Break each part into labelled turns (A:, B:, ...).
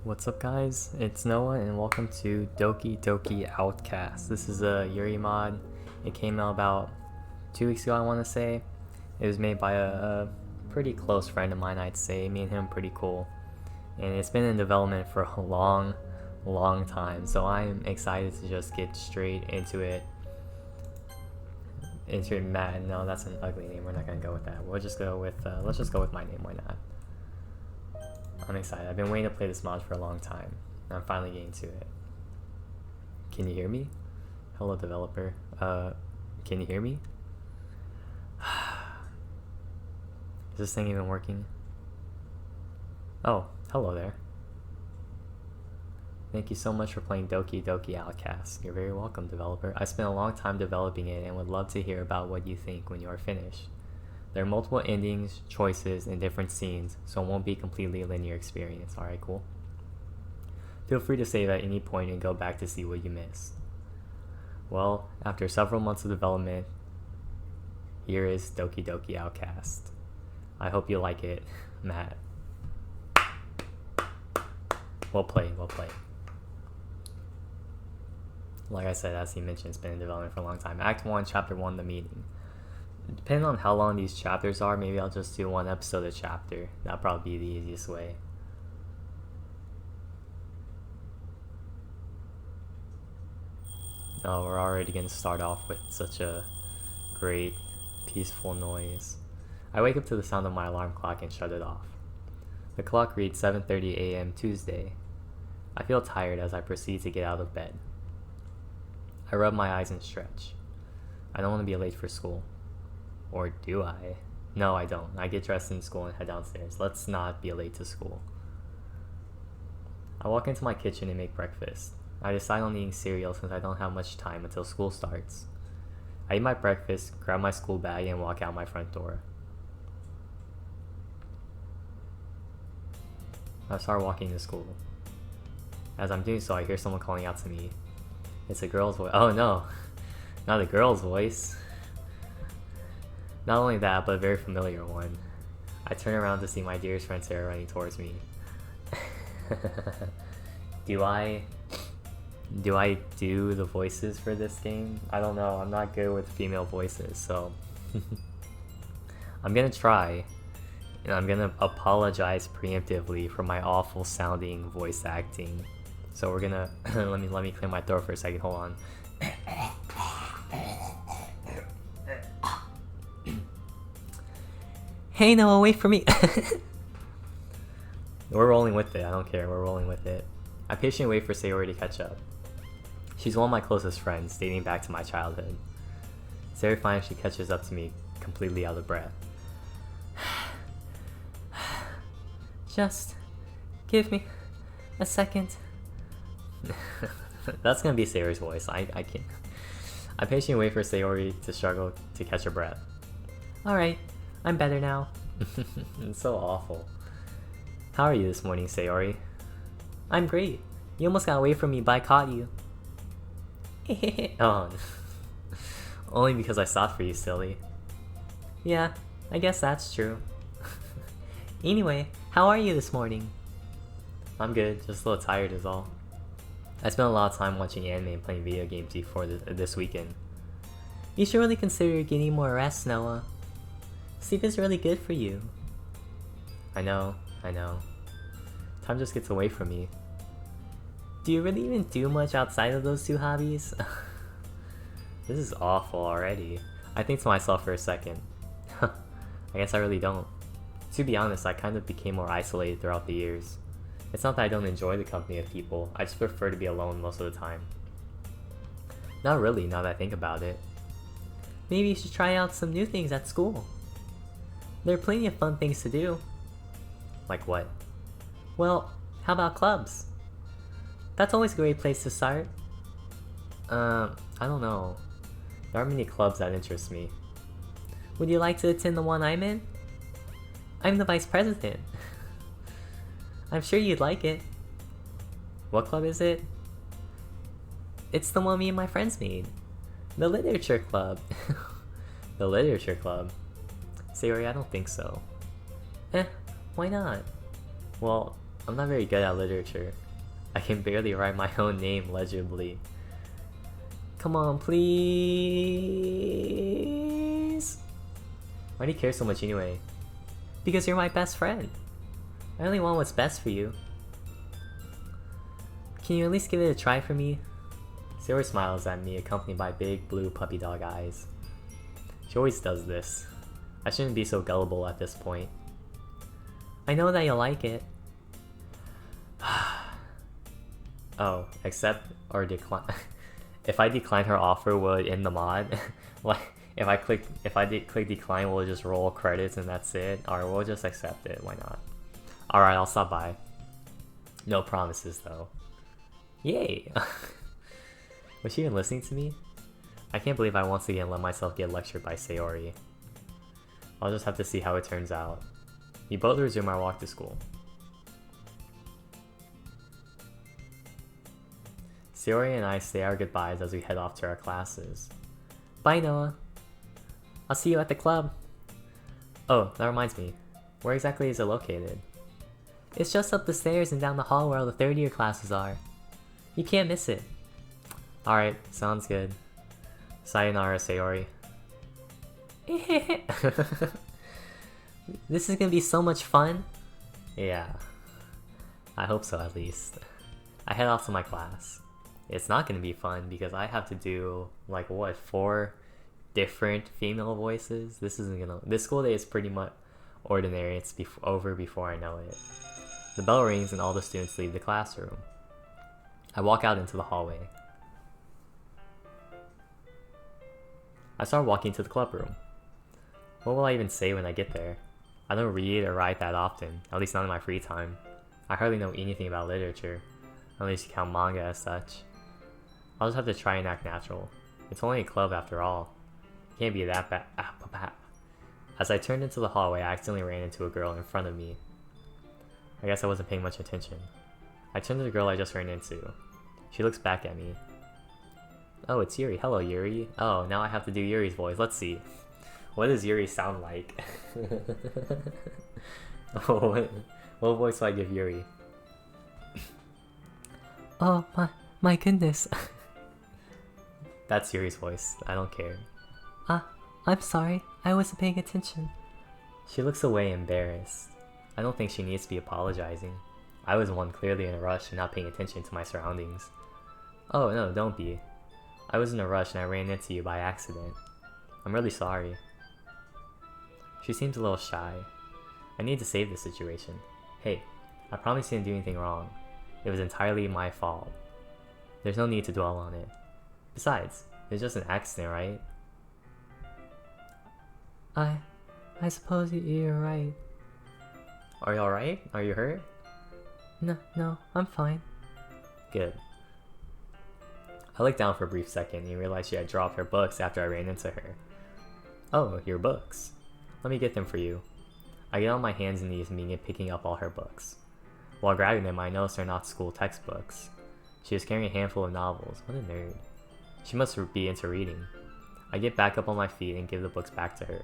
A: What's up guys, it's Noah and welcome to Doki Doki Outcast. This is a Yuri mod. It came out about 2 weeks ago, I want to say. It was made by a pretty close friend of mine, I'd say. Me and him pretty cool. And it's been in development for a long time. So I'm excited to just get straight into it. Mad. No, that's an ugly name. We're not gonna go with that. We'll just go with, let's just go with my name, why not? I'm excited. I've been waiting to play this mod for a long time. I'm finally getting to it. Can you hear me? Hello, developer. Can you hear me? Is this thing even working? Oh, hello there. Thank you so much for playing Doki Doki Outcast. You're very welcome, developer. I spent a long time developing it and would love to hear about what you think when you are finished. There are multiple endings, choices, and different scenes, so it won't be a completely linear experience. Alright, cool. Feel free to save at any point and go back to see what you missed. Well, after several months of development, here is Doki Doki Outcast. I hope you like it, Matt. Well played, well played. Like I said, as he mentioned, it's been in development for a long time. Act 1, Chapter 1, The Meeting. Depending on how long these chapters are, maybe I'll just do one episode a chapter. That'll probably be the easiest way. Oh, we're already going to start off with such a great, peaceful noise. I wake up to the sound of my alarm clock and shut it off. The clock reads 7:30 a.m. Tuesday. I feel tired as I proceed to get out of bed. I rub my eyes and stretch. I don't want to be late for school. Or do I? No, I don't. I get dressed in school and head downstairs. Let's not be late to school. I walk into my kitchen and make breakfast. I decide on eating cereal since I don't have much time until school starts. I eat my breakfast, grab my school bag, and walk out my front door. I start walking to school. As I'm doing so, I hear someone calling out to me. It's a girl's voice. Oh no, not a girl's voice. Not only that, but a very familiar one. I turn around to see my dearest friend Sarah running towards me. Do I do the voices for this game? I don't know, I'm not good with female voices, so I'm gonna try, and I'm gonna apologize preemptively for my awful sounding voice acting. So we're gonna let me clear my throat for a second, hold on. Hey Noah, wait for me. We're rolling with it, I don't care, we're rolling with it. I patiently wait for Sayori to catch up. She's one of my closest friends, dating back to my childhood. Sayori finally catches up to me, completely out of breath. Just give me a second. That's gonna be Sayori's voice, I can't. I patiently wait for Sayori to struggle to catch her breath. Alright, I'm better now. It's so awful. How are you this morning, Sayori? I'm great. You almost got away from me, but I caught you. Oh, only because I stopped for you, silly. Yeah, I guess that's true. Anyway, how are you this morning? I'm good, just a little tired is all. I spent a lot of time watching anime and playing video games before this weekend. You should really consider getting more rest, Noah. Sleep is really good for you. I know. Time just gets away from me. Do you really even do much outside of those two hobbies? This is awful already. I think to myself for a second. I guess I really don't. To be honest, I kind of became more isolated throughout the years. It's not that I don't enjoy the company of people, I just prefer to be alone most of the time. Not really, now that I think about it. Maybe you should try out some new things at school. There are plenty of fun things to do. Like what? Well, how about clubs? That's always a great place to start. I don't know. There aren't many clubs that interest me. Would you like to attend the one I'm in? I'm the vice president. I'm sure you'd like it. What club is it? It's the one me and my friends made. The literature club. The literature club? Sayori, I don't think so. Why not? Well, I'm not very good at literature. I can barely write my own name legibly. Come on, please. Why do you care so much anyway? Because you're my best friend. I only want what's best for you. Can you at least give it a try for me? Sayori smiles at me, accompanied by big blue puppy dog eyes. She always does this. I shouldn't be so gullible at this point. I know that you'll like it. Oh, accept or decline. If I decline her offer, will it end the mod? Like, if I click decline, will it just roll credits and that's it? Or we'll just accept it, why not? Alright, I'll stop by. No promises though. Yay! Was she even listening to me? I can't believe I once again let myself get lectured by Sayori. I'll just have to see how it turns out. We both resume our walk to school. Sayori and I say our goodbyes as we head off to our classes. Bye, Noah. I'll see you at the club. Oh, that reminds me. Where exactly is it located? It's just up the stairs and down the hall where all the third-year classes are. You can't miss it. Alright, sounds good. Sayonara, Sayori. This is gonna be so much fun. Yeah. I hope so, at least. I head off to my class. It's not gonna be fun because I have to do, like, what, 4 different female voices? This school day is pretty much ordinary. It's over before I know it. The bell rings and all the students leave the classroom. I walk out into the hallway. I start walking to the club room. What will I even say when I get there? I don't read or write that often, at least not in my free time. I hardly know anything about literature, at least you count manga as such. I'll just have to try and act natural. It's only a club after all. It can't be that bad. As I turned into the hallway, I accidentally ran into a girl in front of me. I guess I wasn't paying much attention. I turned to the girl I just ran into. She looks back at me. Oh, it's Yuri. Hello, Yuri. Oh, now I have to do Yuri's voice. Let's see. What does Yuri sound like? Oh, what voice do I give Yuri? Oh, my goodness. That's Yuri's voice. I don't care. I'm sorry. I wasn't paying attention. She looks away, embarrassed. I don't think she needs to be apologizing. I was the one clearly in a rush and not paying attention to my surroundings. Oh, no, don't be. I was in a rush and I ran into you by accident. I'm really sorry. She seems a little shy. I need to save the situation. Hey, I promise you didn't do anything wrong. It was entirely my fault. There's no need to dwell on it. Besides, it's just an accident, right? I suppose you're right. Are you alright? Are you hurt? No, I'm fine. Good. I looked down for a brief second and realized she had dropped her books after I ran into her. Oh, your books. Let me get them for you. I get on my hands and knees and begin picking up all her books. While grabbing them, I noticed they're not school textbooks. She was carrying a handful of novels. What a nerd. She must be into reading. I get back up on my feet and give the books back to her.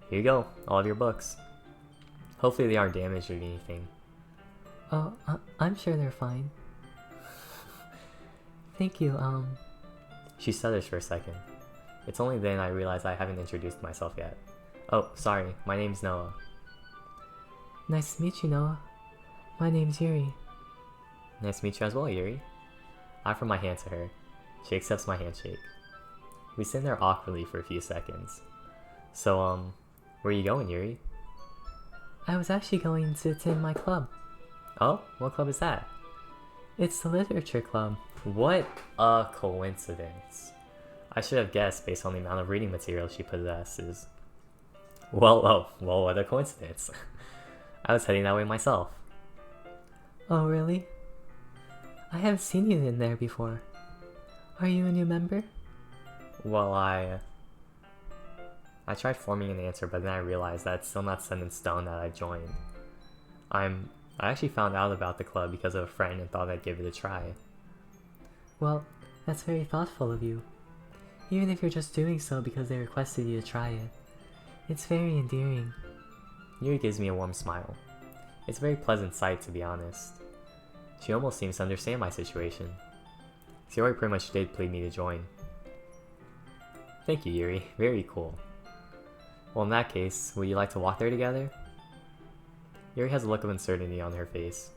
A: Here you go, all of your books. Hopefully they aren't damaged or anything. Oh, I'm sure they're fine. Thank you, She stutters for a second. It's only then I realize I haven't introduced myself yet. Oh, sorry, my name's Noah. Nice to meet you, Noah. My name's Yuri. Nice to meet you as well, Yuri. I offer my hand to her. She accepts my handshake. We stand there awkwardly for a few seconds. So, where are you going, Yuri? I was actually going to attend my club. Oh? What club is that? It's the literature club. What a coincidence. I should have guessed based on the amount of reading material she possesses. Well, what a coincidence. I was heading that way myself. Oh, really? I haven't seen you in there before. Are you a new member? Well, I tried forming an answer, but then I realized that it's still not set in stone that I joined. I actually found out about the club because of a friend and thought I'd give it a try. Well, that's very thoughtful of you. Even if you're just doing so because they requested you to try it. It's very endearing. Yuri gives me a warm smile. It's a very pleasant sight, to be honest. She almost seems to understand my situation. Sayori pretty much did plead me to join. Thank you, Yuri. Very cool. Well, in that case, would you like to walk there together? Yuri has a look of uncertainty on her face.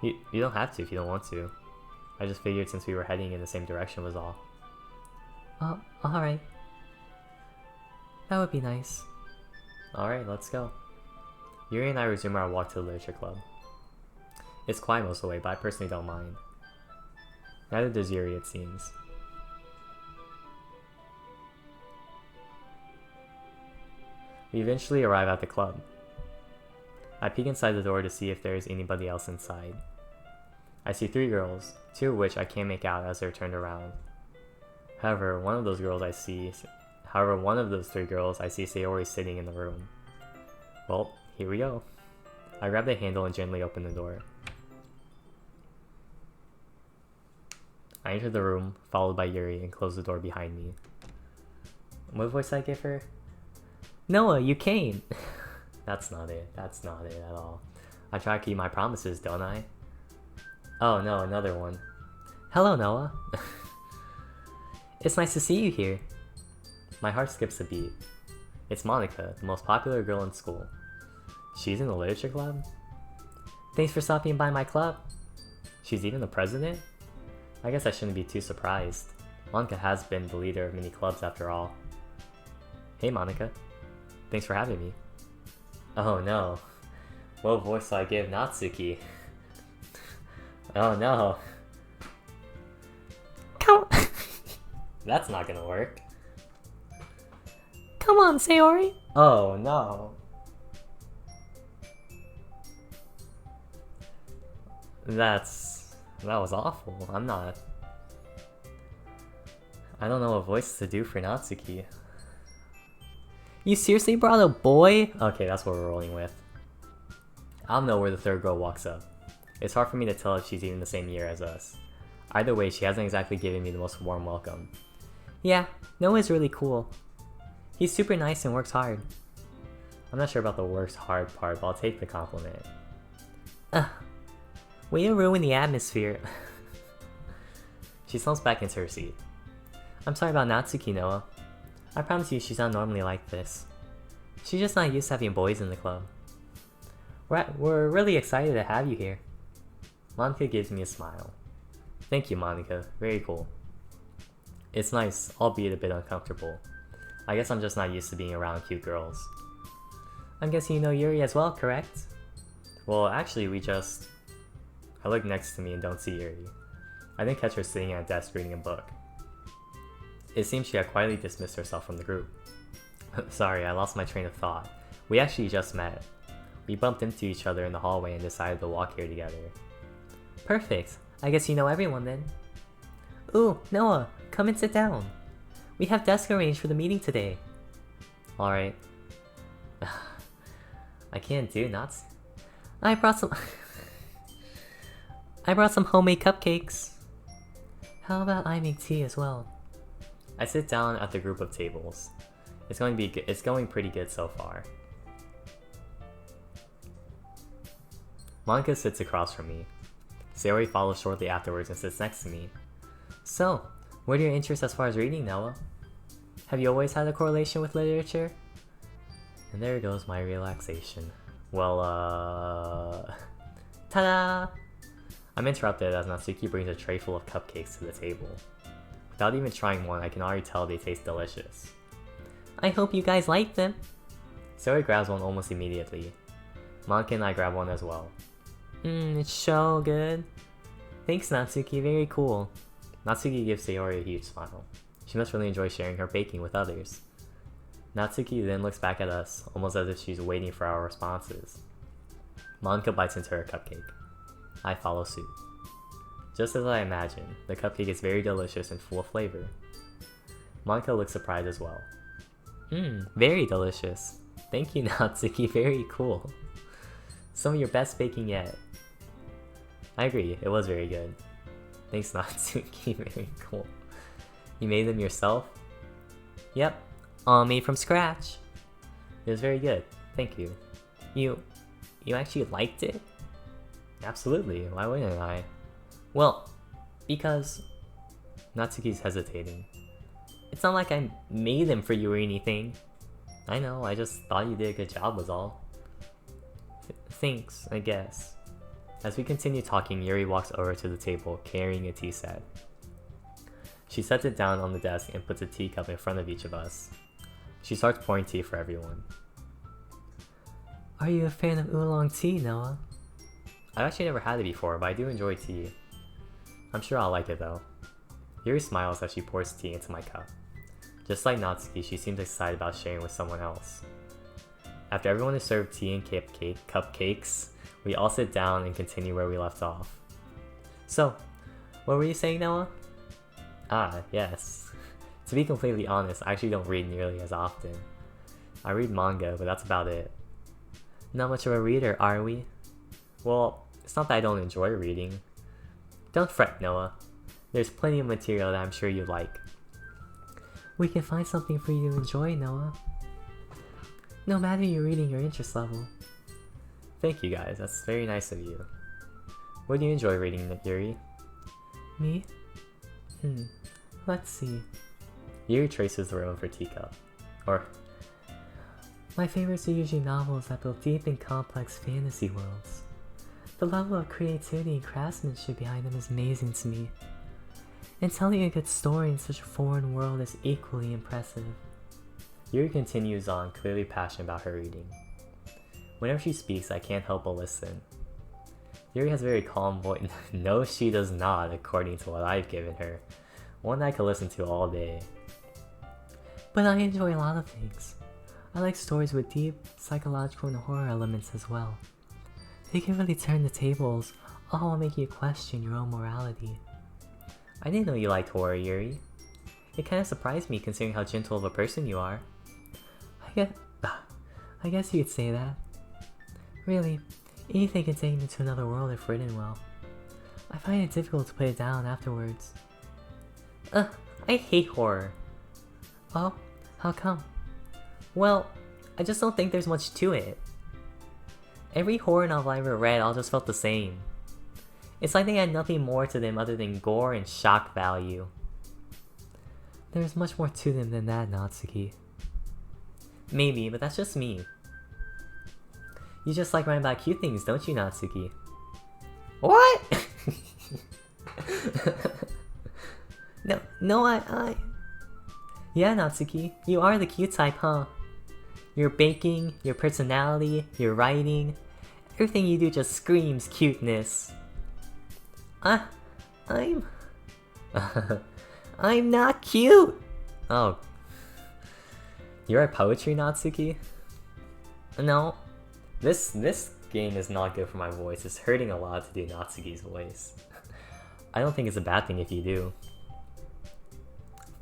A: You don't have to if you don't want to. I just figured since we were heading in the same direction was all.
B: Oh, alright. That would be nice.
A: Alright, let's go. Yuri and I resume our walk to the literature club. It's quiet most of the way, but I personally don't mind. Neither does Yuri, it seems. We eventually arrive at the club. I peek inside the door to see if there is anybody else inside. I see 3 girls, 2 of which I can't make out as they're turned around. However, one of those 3 girls I see Sayori sitting in the room. Well, here we go. I grab the handle and gently open the door. I enter the room, followed by Yuri, and close the door behind me. What voice I give her?
B: Noah, you came!
A: That's not it. That's not it at all. I try to keep my promises, don't I? Oh no, another one.
B: Hello, Noah. It's nice to see you here.
A: My heart skips a beat. It's Monica, the most popular girl in school. She's in the literature club?
B: Thanks for stopping by my club.
A: She's even the president? I guess I shouldn't be too surprised. Monica has been the leader of many clubs after all. Hey Monica. Thanks for having me. Oh no. What voice do I give Natsuki? Oh no.
B: Come
A: That's not gonna work.
B: Come on, Sayori.
A: Oh no. That was awful. I don't know what voice to do for Natsuki.
B: You seriously brought a boy?
A: Okay, that's what we're rolling with. I don't know where the 3rd girl walks up. It's hard for me to tell if she's even the same year as us. Either way, she hasn't exactly given me the most warm welcome.
B: Yeah, Noah's really cool. He's super nice and works hard.
A: I'm not sure about the works hard part, but I'll take the compliment.
B: Way to ruin the atmosphere.
A: She slumps back into her seat.
B: I'm sorry about Natsuki, Noah. I promise you she's not normally like this. She's just not used to having boys in the club. We're really excited to have you here.
A: Monica gives me a smile. Thank you, Monica. Very cool. It's nice, albeit a bit uncomfortable. I guess I'm just not used to being around cute girls.
B: I'm guessing you know Yuri as well, correct?
A: Well, actually, I look next to me and don't see Yuri. I didn't catch her sitting at a desk reading a book. It seems she had quietly dismissed herself from the group. Sorry, I lost my train of thought. We actually just met. We bumped into each other in the hallway and decided to walk here together.
B: Perfect. I guess you know everyone then. Ooh, Noah, come and sit down. We have desks arranged for the meeting today.
A: Alright. I can't do nuts.
B: I brought some homemade cupcakes. How about I make tea as well?
A: I sit down at the group of tables. It's going pretty good so far. Monica sits across from me. Sayori follows shortly afterwards and sits next to me.
B: So, what are your interests as far as reading, Noah? Have you always had a correlation with literature?
A: And there goes my relaxation. Well,
B: Ta-da!
A: I'm interrupted as Natsuki brings a tray full of cupcakes to the table. Without even trying one, I can already tell they taste delicious.
B: I hope you guys like them.
A: Sayori grabs one almost immediately. Monica and I grab one as well.
B: It's so good. Thanks, Natsuki, very cool.
A: Natsuki gives Sayori a huge smile. She must really enjoy sharing her baking with others. Natsuki then looks back at us, almost as if she's waiting for our responses. Monica bites into her cupcake. I follow suit. Just as I imagined, the cupcake is very delicious and full of flavor. Monica looks surprised as well.
B: Very delicious.
A: Thank you, Natsuki, very cool. Some of your best baking yet. I agree, it was very good. Thanks, Natsuki, very cool. You made them yourself?
B: Yep, all made from scratch.
A: It was very good, thank you. You actually liked it?
B: Absolutely, why wouldn't I?
A: Well, because
B: Natsuki's hesitating.
A: it's not like I made them for you or anything.
B: I know, I just thought you did a good job was all.
A: Thanks, I guess.
B: As we continue talking, Yuri walks over to the table, carrying a tea set. She sets it down on the desk and puts a teacup in front of each of us. She starts pouring tea for everyone.
A: Are you a fan of oolong tea, Noah?
B: I've actually never had it before, but I do enjoy tea. I'm sure I'll like it though. Yuri smiles as she pours tea into my cup. Just like Natsuki, she seems excited about sharing with someone else. After everyone is served tea and cupcakes, we all sit down and continue where we left off.
A: So, what were you saying, Noah?
B: Ah, yes. To be completely honest, I actually don't read nearly as often. I read manga, but that's about it.
A: Not much of a reader, are we?
B: Well, it's not that I don't enjoy reading.
A: Don't fret, Noah.
B: There's plenty of material that I'm sure you like.
A: We can find something for you to enjoy, Noah. No matter your reading your interest level.
B: Thank you guys, that's very nice of you. What do you enjoy reading, Yuri?
A: Me? Let's see.
B: Yuri traces the rim of her teacup.
A: My favorites are usually novels that build deep and complex fantasy worlds. The level of creativity and craftsmanship behind them is amazing to me. And telling a good story in such a foreign world is equally impressive.
B: Yuri continues on, clearly passionate about her reading. Whenever she speaks, I can't help but listen. Yuri has a very calm voice. No, she does not, according to what I've given her. One I could listen to all day.
A: But I enjoy a lot of things. I like stories with deep, psychological and horror elements as well. They can really turn the tables, all while making you question your own morality.
B: I didn't know you liked horror, Yuri. It kinda surprised me considering how gentle of a person you are.
A: I guess you could say that. Really, anything can take me to another world if written well. I find it difficult to put it down afterwards.
B: I hate horror.
A: Oh, how come?
B: Well, I just don't think there's much to it. Every horror novel I ever read all just felt the same. It's like they had nothing more to them other than gore and shock value.
A: There's much more to them than that, Natsuki.
B: Maybe, but that's just me. You just like writing about cute things, don't you, Natsuki?
A: What? No, I... Yeah, Natsuki, you are the cute type, huh? Your baking, your personality, your writing, everything you do just screams cuteness. I'm not cute!
B: Oh. You write poetry, Natsuki?
A: No.
B: This game is not good for my voice. It's hurting a lot to do Natsuki's voice. I don't think it's a bad thing if you do.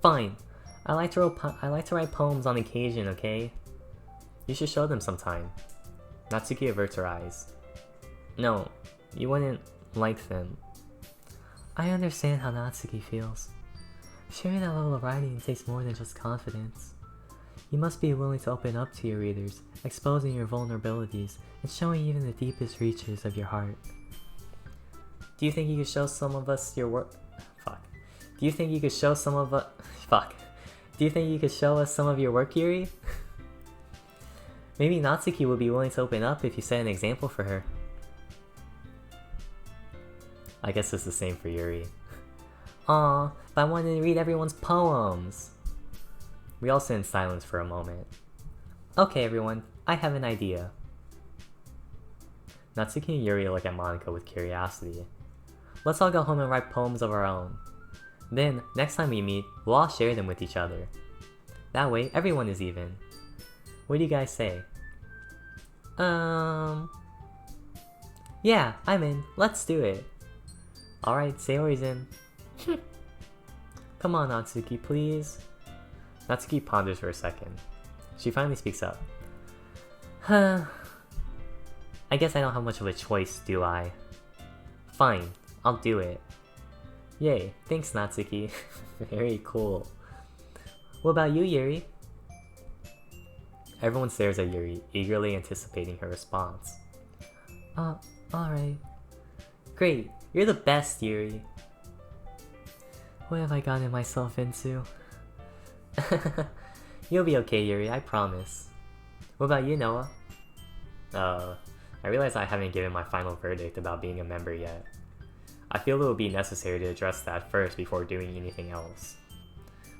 A: Fine. I like to write poems on occasion, okay?
B: You should show them sometime. Natsuki averts her eyes.
A: No, you wouldn't like them. I understand how Natsuki feels. Sharing that level of writing takes more than just confidence. You must be willing to open up to your readers, exposing your vulnerabilities, and showing even the deepest reaches of your heart.
B: Do you think you could show some of us your work? Fuck. Do you think you could show some of us? Fuck. Do you think you could show us some of your work, Yuri? Maybe Natsuki would be willing to open up if you set an example for her. I guess it's the same for Yuri.
A: Aw, but I wanted to read everyone's poems.
B: We all sit in silence for a moment.
A: Okay, everyone, I have an idea.
B: Natsuki and Yuri look at Monika with curiosity.
A: Let's all go home and write poems of our own. Then, next time we meet, we'll all share them with each other. That way, everyone is even.
B: What do you guys say?
A: Yeah, I'm in. Let's do it.
B: Alright, Sayori's in.
A: Come on, Natsuki, please.
B: Natsuki ponders for a second. She finally speaks up.
A: Huh.
B: I guess I don't have much of a choice, do I? Fine, I'll do it. Yay, thanks Natsuki. Very cool.
A: What about you, Yuri?
B: Everyone stares at Yuri, eagerly anticipating her response.
A: Alright. Great, you're the best, Yuri. What have I gotten myself into? You'll be okay, Yuri, I promise. What about you, Noah?
B: I realize I haven't given my final verdict about being a member yet. I feel it would be necessary to address that first before doing anything else.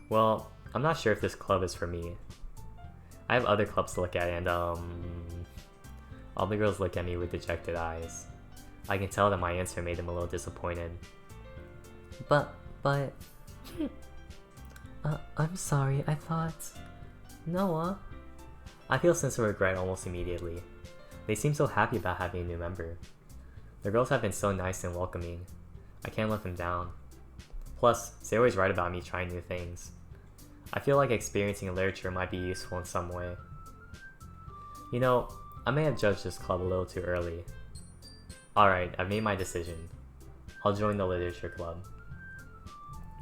B: Well, I'm not sure if this club is for me. I have other clubs to look at and all the girls look at me with dejected eyes. I can tell that my answer made them a little disappointed.
A: But... I'm sorry, I thought... Noah?
B: I feel a sense of regret almost immediately. They seem so happy about having a new member. The girls have been so nice and welcoming. I can't let them down. Plus, they always write about me trying new things. I feel like experiencing literature might be useful in some way. You know, I may have judged this club a little too early. Alright, I've made my decision. I'll join the literature club.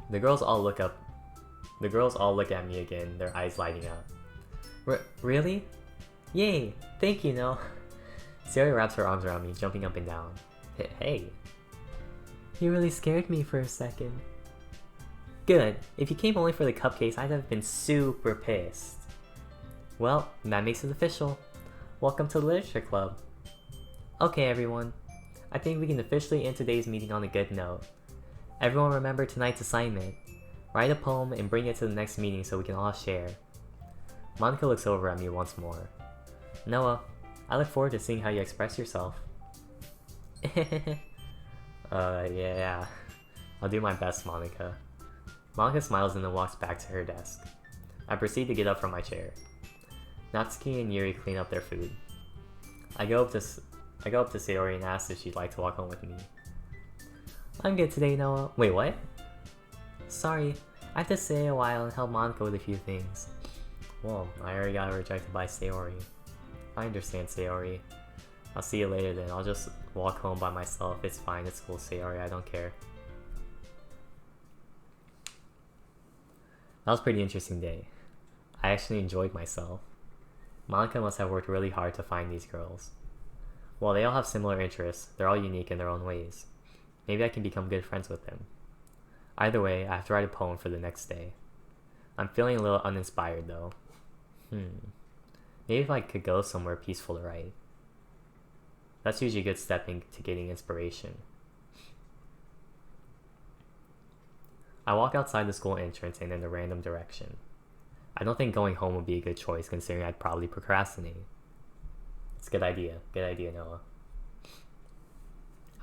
B: The girls all look at me again, their eyes lighting up.
A: Really? Yay! Thank you, Noah.
B: Sayori wraps her arms around me, jumping up and down. Hey.
A: You really scared me for a second. Good. If you came only for the cupcakes, I'd have been super pissed. Well, that makes it official. Welcome to the Literature Club. Okay, everyone. I think we can officially end today's meeting on a good note. Everyone remember tonight's assignment. Write a poem and bring it to the next meeting so we can all share. Monica looks over at me once more. Noah, I look forward to seeing how you express yourself.
B: Yeah. I'll do my best, Monica. Monica smiles and then walks back to her desk. I proceed to get up from my chair. Natsuki and Yuri clean up their food. I go up to Sayori and ask if she'd like to walk home with me.
A: I'm good today, Noah.
B: Wait, what?
A: Sorry, I have to stay a while and help Monica with a few things.
B: Well, I already got rejected by Sayori. I understand, Sayori. I'll see you later then. I'll just walk home by myself. It's fine. It's cool, Sayori. I don't care. That was a pretty interesting day. I actually enjoyed myself. Monica must have worked really hard to find these girls. While they all have similar interests, they're all unique in their own ways. Maybe I can become good friends with them. Either way, I have to write a poem for the next day. I'm feeling a little uninspired though. Maybe if I could go somewhere peaceful to write. That's usually a good step into getting inspiration. I walk outside the school entrance and in a random direction. I don't think going home would be a good choice considering I'd probably procrastinate. It's a good idea. Good idea, Noah.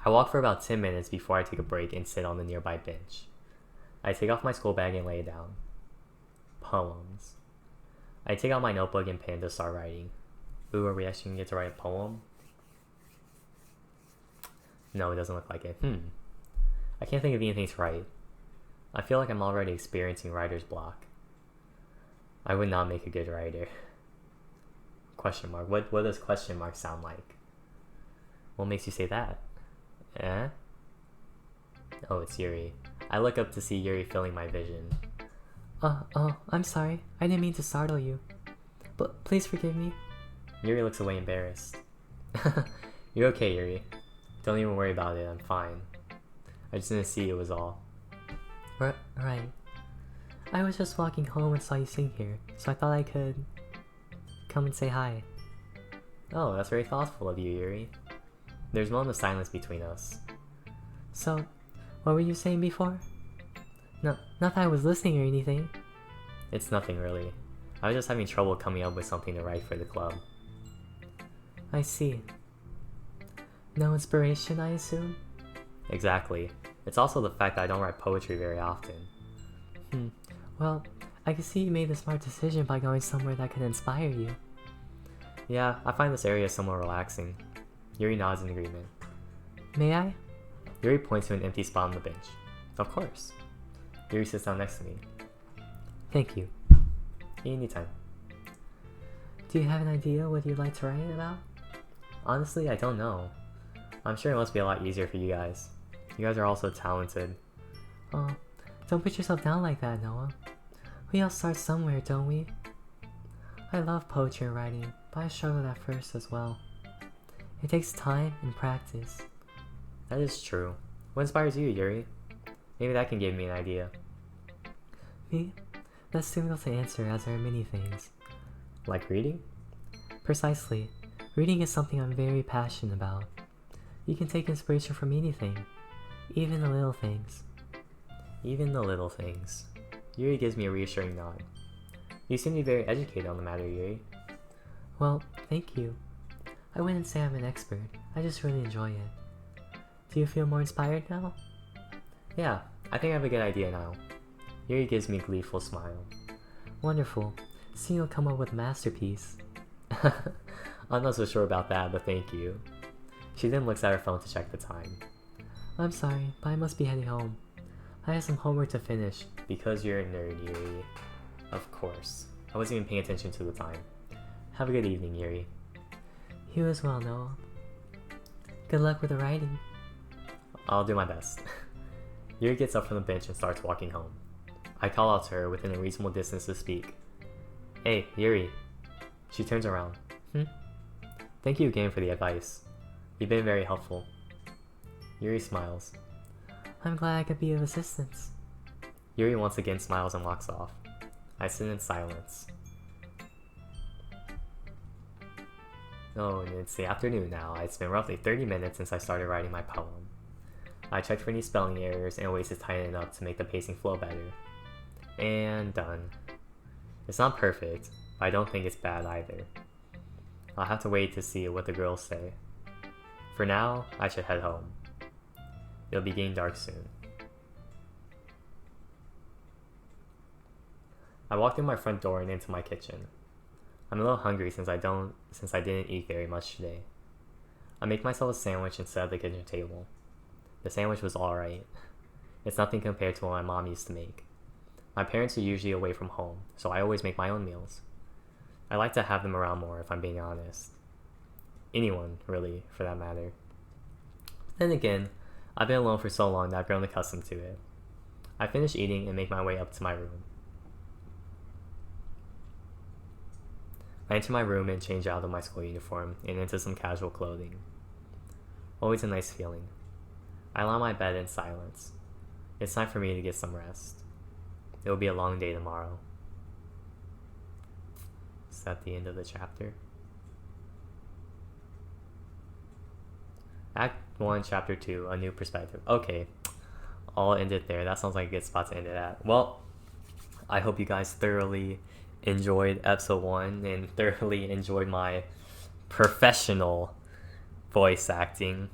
B: I walk for about 10 minutes before I take a break and sit on the nearby bench. I take off my school bag and lay it down. Poems. I take out my notebook and pen to start writing. Ooh, are we actually gonna get to write a poem? No, it doesn't look like it. I can't think of anything to write. I feel like I'm already experiencing writer's block. I would not make a good writer. Question mark. What does question mark sound like? What makes you say that? Eh? Oh, it's Yuri. I look up to see Yuri filling my vision.
A: I'm sorry. I didn't mean to startle you. But please forgive me.
B: Yuri looks away embarrassed. You're okay, Yuri. Don't even worry about it, I'm fine. I just didn't see it was all.
A: Right. I was just walking home and saw you sitting here, so I thought I could come and say hi.
B: Oh, that's very thoughtful of you, Yuri. There's a moment of silence between us.
A: So, what were you saying before? No, not that I was listening or anything.
B: It's nothing really. I was just having trouble coming up with something to write for the club.
A: I see. No inspiration, I assume?
B: Exactly. It's also the fact that I don't write poetry very often.
A: Well, I can see you made the smart decision by going somewhere that could inspire you.
B: Yeah, I find this area somewhat relaxing. Yuri nods in agreement.
A: May I?
B: Yuri points to an empty spot on the bench. Of course. Yuri sits down next to me.
A: Thank you.
B: Anytime.
A: Do you have an idea what you'd like to write about?
B: Honestly, I don't know. I'm sure it must be a lot easier for you guys. You guys are all so talented.
A: Oh, don't put yourself down like that, Noah. We all start somewhere, don't we? I love poetry and writing, but I struggled at first as well. It takes time and practice.
B: That is true. What inspires you, Yuri? Maybe that can give me an idea.
A: Me? That's difficult to answer as there are many things.
B: Like reading?
A: Precisely. Reading is something I'm very passionate about. You can take inspiration from anything, even the little things.
B: Even the little things. Yuri gives me a reassuring nod. You seem to be very educated on the matter, Yuri.
A: Well, thank you. I wouldn't say I'm an expert. I just really enjoy it. Do you feel more inspired now?
B: Yeah, I think I have a good idea now. Yuri gives me a gleeful smile.
A: Wonderful. Soon you'll come up with a masterpiece.
B: I'm not so sure about that, but thank you. She then looks at her phone to check the time.
A: I'm sorry, but I must be heading home. I have some homework to finish.
B: Because you're a nerd, Yuri. Of course. I wasn't even paying attention to the time. Have a good evening, Yuri.
A: You as well, Noah. Good luck with the writing.
B: I'll do my best. Yuri gets up from the bench and starts walking home. I call out to her within a reasonable distance to speak. Hey, Yuri. She turns around. Thank you again for the advice. You've been very helpful. Yuri smiles.
A: I'm glad I could be of assistance.
B: Yuri once again smiles and walks off. I sit in silence. Oh, and it's the afternoon now. It's been roughly 30 minutes since I started writing my poem. I checked for any spelling errors and ways to tighten it up to make the pacing flow better. And done. It's not perfect, but I don't think it's bad either. I'll have to wait to see what the girls say. For now, I should head home. It'll be getting dark soon. I walked in my front door and into my kitchen. I'm a little hungry since I didn't eat very much today. I make myself a sandwich and set at the kitchen table. The sandwich was alright. It's nothing compared to what my mom used to make. My parents are usually away from home, so I always make my own meals. I like to have them around more if I'm being honest. Anyone, really, for that matter. Then again, I've been alone for so long that I've grown accustomed to it. I finish eating and make my way up to my room. I enter my room and change out of my school uniform and into some casual clothing. Always a nice feeling. I lie on my bed in silence. It's time for me to get some rest. It will be a long day tomorrow. Is that the end of the chapter? Act 1, Chapter 2, A New Perspective. Okay, I'll end it there. That sounds like a good spot to end it at. Well, I hope you guys thoroughly enjoyed episode 1 and thoroughly enjoyed my professional voice acting.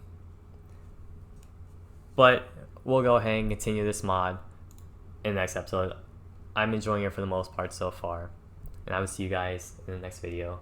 B: But we'll go ahead and continue this mod in the next episode. I'm enjoying it for the most part so far. And I will see you guys in the next video.